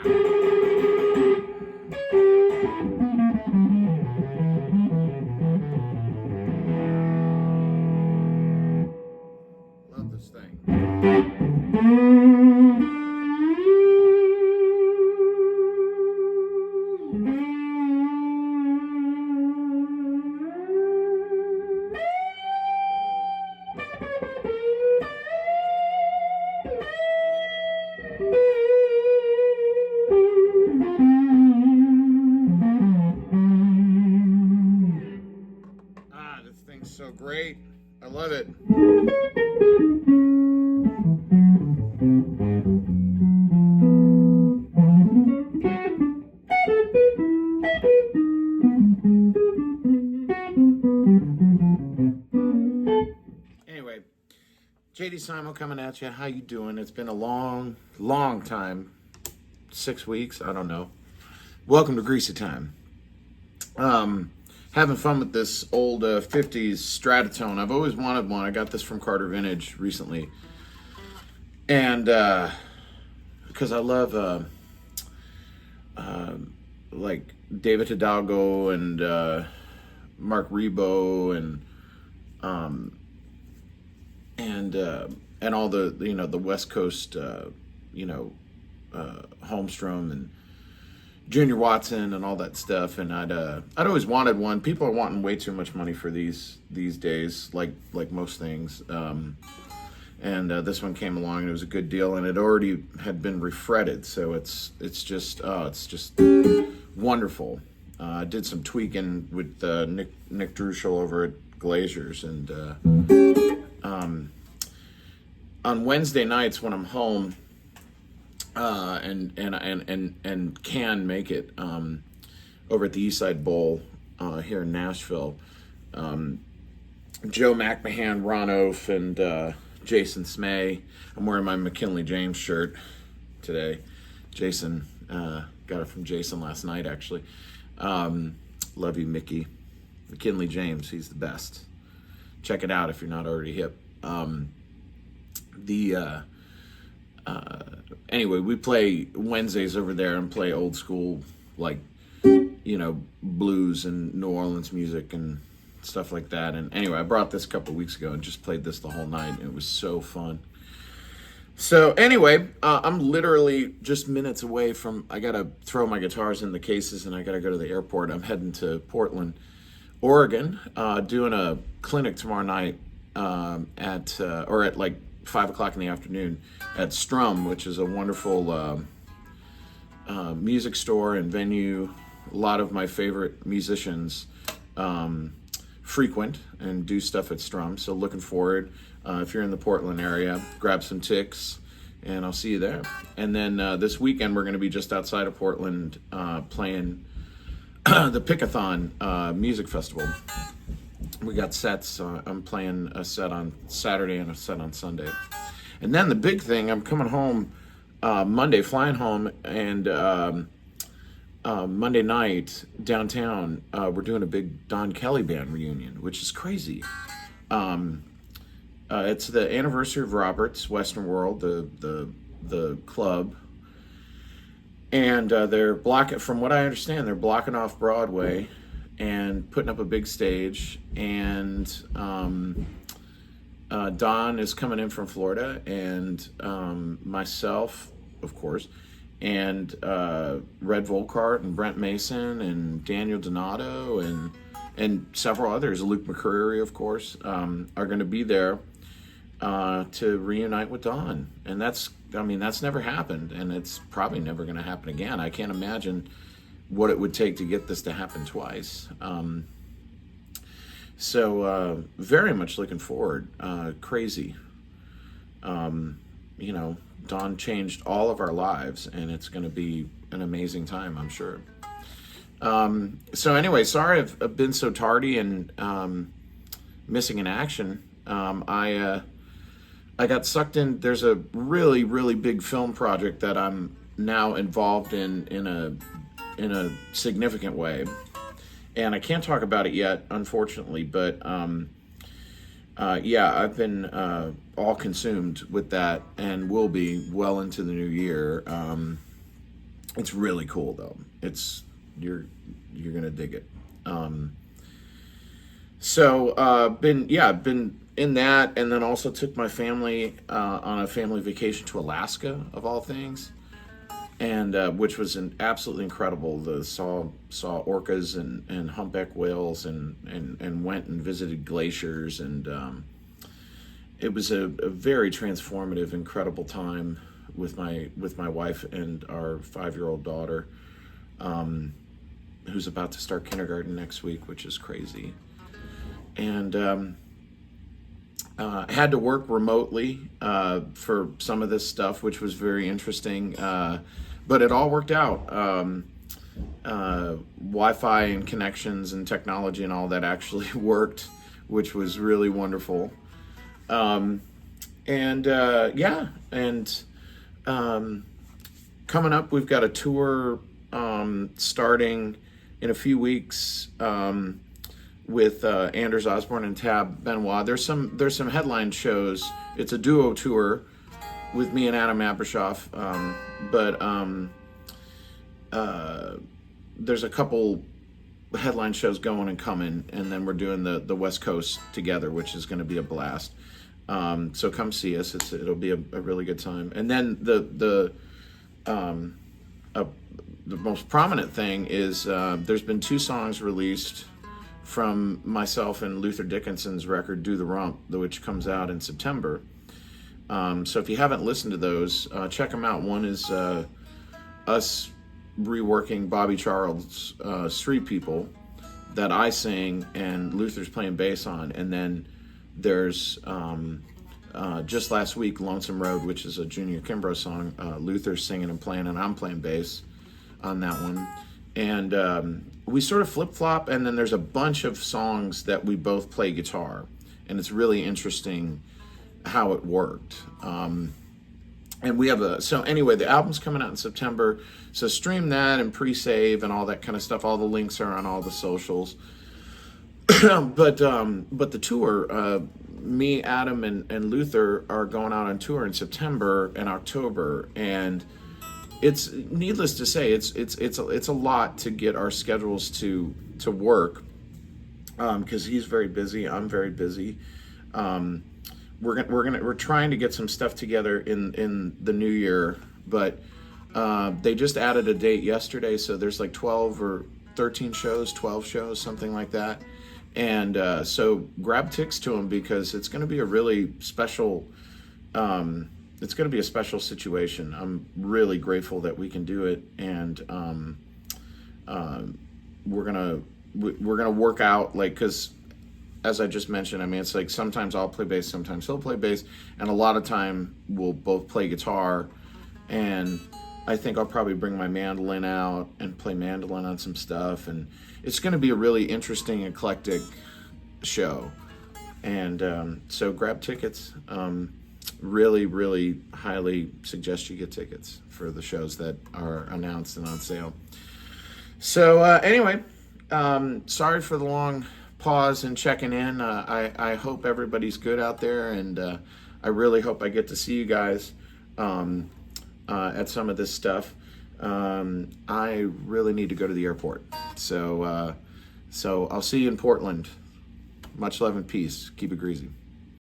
Love this thing. This thing's so great. I love it. Anyway, JD Simon coming at you. How you doing? It's been a long time. 6 weeks, I don't know. Welcome to Greasy Time. Having fun with this old 50s Stratotone. I've always wanted one. I got this from Carter Vintage recently. And because I love like David Hidalgo and Mark Ribot and all the, you know, the West Coast, Holmstrom and Junior Watson and all that stuff, and I'd always wanted one. People are wanting way too much money for these days, like most things. And this one came along and it was a good deal, and it already had been refretted, so it's just wonderful. I did some tweaking with Nick Druschel over at Glazers, and on Wednesday nights when I'm home. And can make it over at the Eastside Bowl here in Nashville. Joe McMahon, Ron Oaf, and Jason Smay. I'm wearing my McKinley James shirt today. Jason, got it from Jason last night, actually. Love you, Mickey. McKinley James, he's the best. Check it out if you're not already hip. Anyway, we play Wednesdays over there and play old school, like, blues and New Orleans music and stuff like that. And anyway, I brought this a couple of weeks ago and just played this the whole night, and it was so fun. So anyway, I'm literally just minutes away from, I got to throw my guitars in the cases and I got to go to the airport. I'm heading to Portland, Oregon, doing a clinic tomorrow night at like 5 o'clock in the afternoon at Strum, which is a wonderful music store and venue. A lot of my favorite musicians frequent and do stuff at Strum, so looking forward. If you're in the Portland area, grab some ticks and I'll see you there. And then this weekend we're going to be just outside of Portland playing the Pickathon Music Festival. We got sets. I'm playing a set on Saturday and a set on Sunday. And then the big thing, I'm coming home Monday, flying home, and Monday night downtown, we're doing a big Don Kelley band reunion, which is crazy. It's the anniversary of Robert's Western World, the club. And they're blocking, from what I understand, they're blocking off Broadway and putting up a big stage, and Don is coming in from Florida, and myself, of course, and Red Volkart and Brent Mason and Daniel Donato and several others, Luke McCreary, of course, are going to be there to reunite with Don. And that's never happened, and it's probably never going to happen again. I can't imagine what it would take to get this to happen twice. So very much looking forward. Crazy. Don changed all of our lives, and it's going to be an amazing time, I'm sure. So anyway, sorry I've been so tardy and missing in action. I got sucked in. There's a really, really big film project that I'm now involved in a significant way, and I can't talk about it yet, unfortunately, but I've been all consumed with that and will be well into the new year. It's really cool though. You're gonna dig it. Been in that, and then also took my family on a family vacation to Alaska, of all things, and which was absolutely incredible. Saw orcas and humpback whales, and went and visited glaciers, and it was a very transformative, incredible time with my wife and our 5-year-old daughter, who's about to start kindergarten next week, which is crazy. And had to work remotely for some of this stuff, which was very interesting, but it all worked out. Wi-Fi and connections and technology and all that actually worked, which was really wonderful. Coming up, we've got a tour starting in a few weeks with Anders Osborne and Tab Benoit. There's some headline shows. It's a duo tour with me and Adam Abrashoff, but there's a couple headline shows going and coming, and then we're doing the West Coast together, which is going to be a blast. So come see us. It'll be a really good time. And then the most prominent thing is there's been 2 songs released from myself and Luther Dickinson's record "Do the Rump," which comes out in September. So if you haven't listened to those, check them out. One is us reworking Bobby Charles' "Street People" that I sing and Luther's playing bass on, and then there's just last week "Lonesome Road," which is a Junior Kimbrough song. Luther's singing and playing, and I'm playing bass on that one. And we sort of flip-flop, and then there's a bunch of songs that we both play guitar, and it's really interesting how it worked. And we have so anyway, the album's coming out in September, so stream that and pre-save and all that kind of stuff. All the links are on all the socials. But the tour, me, Adam, and Luther are going out on tour in September and October, and it's needless to say, it's a lot to get our schedules to work, because he's very busy, I'm very busy. We're trying to get some stuff together in the new year, but they just added a date yesterday, so there's like 12 or 13 shows, 12 shows, something like that. And so grab tickets to them, because it's going to be a really special it's going to be a special situation. I'm really grateful that we can do it, and we're gonna work out, like, because as I just mentioned, I mean, it's like sometimes I'll play bass, sometimes he'll play bass, and a lot of time we'll both play guitar. And I think I'll probably bring my mandolin out and play mandolin on some stuff, and it's going to be a really interesting, eclectic show. And so grab tickets. Really, really highly suggest you get tickets for the shows that are announced and on sale. So anyway, sorry for the long pause and checking in. I hope everybody's good out there, and I really hope I get to see you guys at some of this stuff. I really need to go to the airport. So I'll see you in Portland. Much love and peace. Keep it greasy.